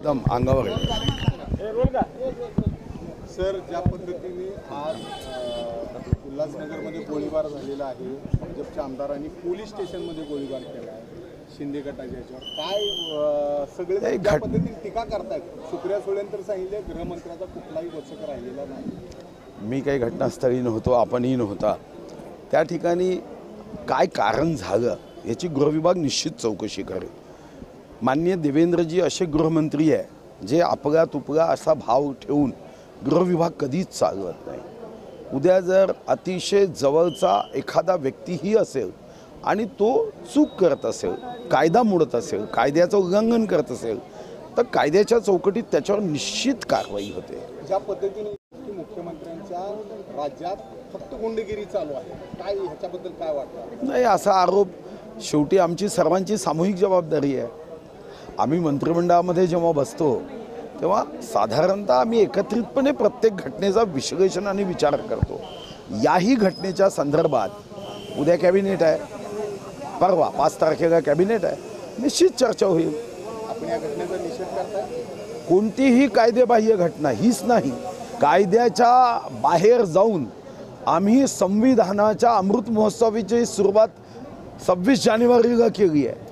एकदम अंगावर आहे। सर, ज्या पद्धतीने आज उल्हासनगरमध्ये गोळीबार झालेला आहे, भाजपच्या आमदारांनी पोलीस स्टेशनमध्ये गोळीबार केला आहे शिंदे गटाच्या याच्यावर, काय सगळे ज्या पद्धतीने टीका करतायत, सुप्रिया सुळेन तर सांगितले गृहमंत्र्याचा कुठलाही वचक राहिलेला नाही। मी काही घटनास्थळी नव्हतो, आपणही नव्हता, त्या ठिकाणी काय कारण झालं याची गृहविभाग निश्चित चौकशी करेल। माननीय देवेंद्रजी असे गृहमंत्री आहे जे आपला तुपला असा भाव ठेवून गृहविभाग कधीच चालवत नाही। उद्या जर अतिशय जवळचा एखादा व्यक्तीही असेल आणि तो चूक करत असेल, कायदा मोडत असेल, कायद्याचं उल्लंघन करत असेल, तर कायद्याच्या चौकटीत त्याच्यावर निश्चित कारवाई होते। ज्या पद्धतीने मुख्यमंत्र्यांच्या राज्यात फक्त गुंडगिरी चालू आहे, काय ह्याच्याबद्दल काय वाटतं? नाही, असा आरोप शेवटी आमची सर्वांची सामूहिक जबाबदारी आहे। आम्ही मंत्रिमंडळामध्ये जेव्हा बसतो तेव्हा साधारणतः आम्ही एकत्रितपणे प्रत्येक घटनेचा विश्लेषण आणि विचार करतो। याही घटनेच्या संदर्भात उद्या कॅबिनेट आहे, परवा 5 तारखेला कॅबिनेट आहे, निश्चित चर्चा होईल। आपण या घटनेचा निषेध करताय? कोणतीही कायदेबाह्य घटना हीच नाही, कायद्याच्या बाहेर जाऊन आम्ही संविधानाच्या अमृत महोत्सवाची सुरुवात 26 जानेवारीला केली आहे।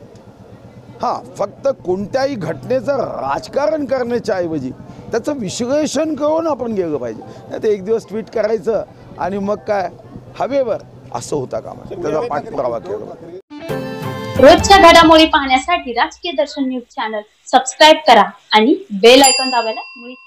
हां, फक्त कोणत्याही घटनेचं राजकारण करण्याच्या ऐवजी त्याचं विश्लेषण करून आपण गेलं पाहिजे। नाही तर एक दिवस ट्विट करायचं आणि मग काय हवेवर असं होता कामा, त्याचा पाठपुरावा केला। रोजच्या घडामोडी पाहण्यासाठी राजकीय दर्शन न्यूज चॅनल सबस्क्राईब करा आणि बेल आयकॉन दाबायला मुळीच